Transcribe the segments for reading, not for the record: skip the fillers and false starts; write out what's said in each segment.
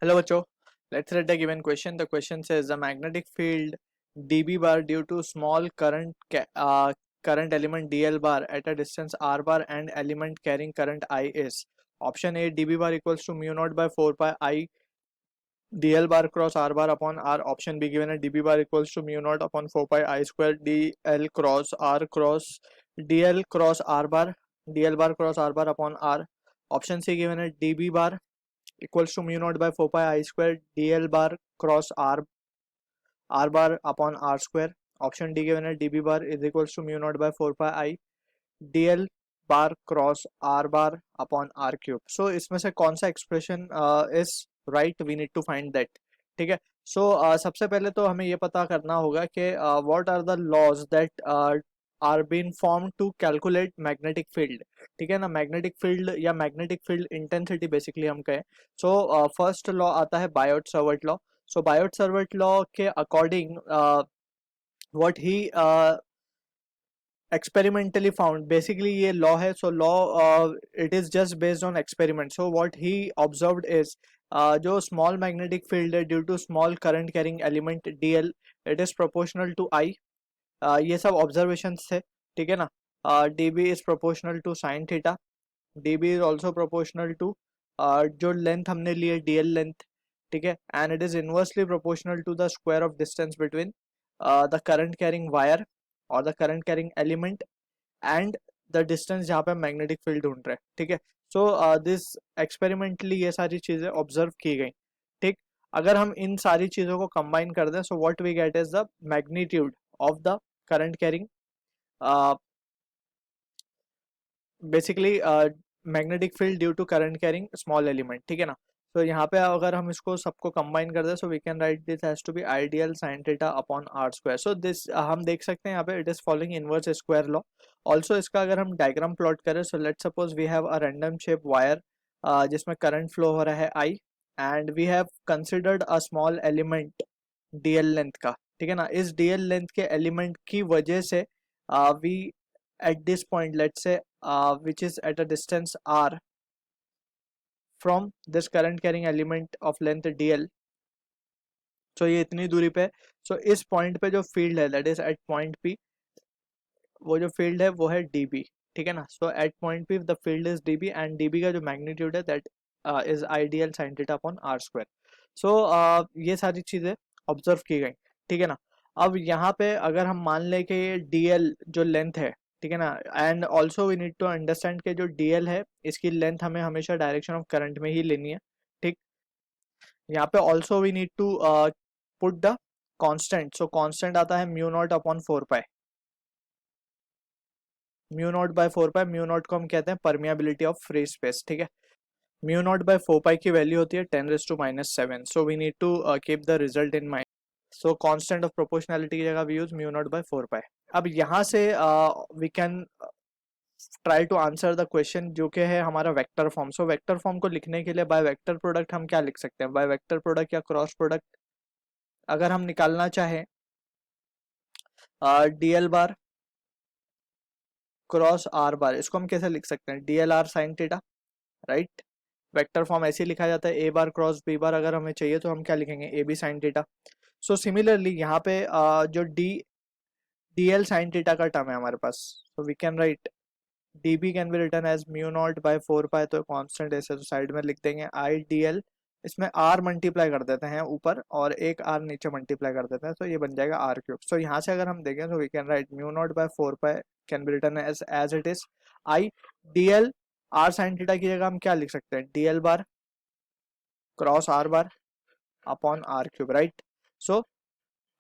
Hello बच्चों, let's read the given question. The question says the magnetic field dB bar due to small current element dl bar at a distance r bar and element carrying current I is. Option A, dB bar equals to mu naught by 4 pi I dl bar cross r bar upon r. Option B, given a dB bar equals to mu naught upon 4 pi I square dl cross r cross dl cross r bar dl bar cross r bar upon r. Option C, given a dB bar equals to mu naught by 4 pi I square dl bar cross r bar upon r square. Option D, given a dB bar is equals to mu naught by 4 pi I dl bar cross r bar upon r cube. So इसमें से कौन सा expression is right, we need to find that. ठीक है. सो सबसे पहले तो हमें ये पता करना होगा कि what are the laws that are been form to calculate magnetic field. ठीक है ना. मैग्नेटिक फील्ड या मैग्नेटिक फील्ड इंटेंसिटी बेसिकली हम कहें. सो फर्स्ट लॉ आता है Biot Savart law. So Biot Savart law के according what he experimentally found, basically ये लॉ है. So law it is just based on experiment. So what he observed is जो small magnetic field है due to small current carrying element DL, it is proportional to I. ये सब observation थे. ठीक है ना. D B is proportional to sine theta. D B is also proportional to जो length हमने ली है डीएल लेंथ. ठीक है. And it is inversely proportional to the square of distance between the current carrying wire और the current carrying element and the distance जहाँ पे magnetic field ढूंढ रहे हैं. ठीक है. सो दिस एक्सपेरिमेंटली ये सारी चीजें ऑब्जर्व की गई. ठीक. अगर हम इन सारी चीजों को कंबाइन कर दें, so what we get is the magnitude of the current carrying, basically magnetic field due to current carrying small element. ठीक है ना. तो यहाँ पे अगर हम इसको सबको कंबाइन कर दें, so we can write this has to be I DL sine theta upon R square. So this हम देख सकते हैं यहाँ पे it is following inverse square law. Also इसका अगर हम डायग्राम प्लॉट करें, so let suppose we have a random shape wire जिसमें करंट फ्लो हो रहा है I and we have considered a small element DL length का. ठीक है ना. इस डीएल लेंथ के एलिमेंट की वजह से we at this point, let's say which is at a distance r from this current carrying element of length dl. so ये इतनी दूरी पे. so इस पॉइंट पे जो फील्ड है that is at point p, वो जो फील्ड है वो है db. ठीक है ना. So at point p the field is db and db का जो मैग्नीट्यूड है that is I DL sine theta upon r square. So ये सारी चीजें ऑब्जर्व की गई. ठीक है ना. अब यहाँ पे अगर हम मान लें कि ये dl जो लेंथ है, ठीक है ना, and also we need to understand कि जो dl है इसकी लेंथ हमें हमेशा डायरेक्शन ऑफ करंट में ही लेनी है. ठीक. यहाँ पे also we need to put the constant. So constant आता है mu naught upon 4 pi. Mu naught by 4 pi, mu naught को हम कहते हैं परमियाबिलिटी ऑफ फ्री स्पेस. ठीक है. म्यू नॉट बाय 4 पाई की वैल्यू होती है 10⁻⁻⁷. So we need to keep the result in mind. So constant of proportionality की जगह we use mu naught by 4 pi. अब यहाँ से we can try to answer the question जो कि है हमारा vector form. So vector form को लिखने के लिए बाय वेक्टर प्रोडक्ट हम क्या लिख सकते हैं. बाय वेक्टर प्रोडक्ट या क्रॉस प्रोडक्ट अगर हम निकालना चाहें, डीएल बार क्रॉस आर बार, इसको हम कैसे लिख सकते हैं. DL are sine theta. Right. Vector form ऐसे लिखा जाता है. ए बार क्रॉस बी बार अगर हमें चाहिए तो हम क्या लिखेंगे, A B sine theta. So similarly यहाँ पे जो डीएल साइन थीटा का टर्म है हमारे पास, so we can write dB can be written as mu naught by 4 pi. तो कांस्टेंट ऐसे तो साइड में लिख देंगे आई dl. इसमें r मल्टीप्लाई कर देते हैं ऊपर और एक r नीचे मल्टीप्लाई कर देते हैं, तो ये बन जाएगा r क्यूब. सो यहाँ से अगर हम देखें तो we can write mu naught by 4 pi can be written as it is I dl r sine theta की जगह हम क्या लिख सकते हैं, dl bar cross r bar upon r cube. Right. So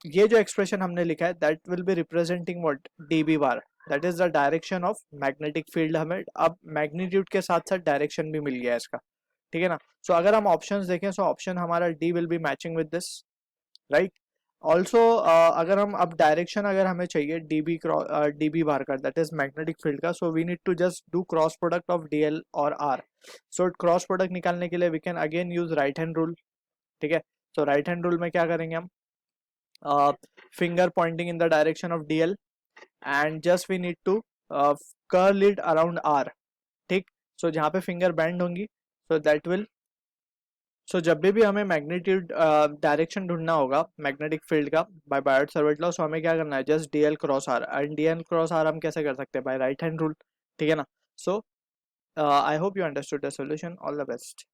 ये जो एक्सप्रेशन हमने लिखा है that will be representing what, dB bar, that is the direction of magnetic field. हमें अब मैग्नीट्यूड के साथ साथ डायरेक्शन भी मिल गया है इसका. ठीक है ना. सो अगर हम ऑप्शंस देखें, सो ऑप्शन हमारा D will be matching with this. Right. Also अगर हम अब डायरेक्शन अगर हमें चाहिए डीबी बार का, दैट इज मैग्नेटिक फील्ड का, so we need to just do cross product of DL और आर. सो क्रॉस प्रोडक्ट निकालने के लिए we can again use right hand rule. ठीक है. सो राइट हैंड रूल में क्या करेंगे हम, finger pointing in the direction of dl and just we need to curl it around r. ठीक. सो जहाँ पे फिंगर बैंड होंगी, सो दैट विल सो जब भी हमें मैग्नीट्यूड डायरेक्शन ढूंढना होगा मैग्नेटिक फील्ड का by Biot Savart law, so हमें क्या करना है, just DL cross R, and DL cross R हम कैसे कर सकते हैं, बाय राइट हैंड रूल, ठीक है ना। So I hope you understood the solution, all the best.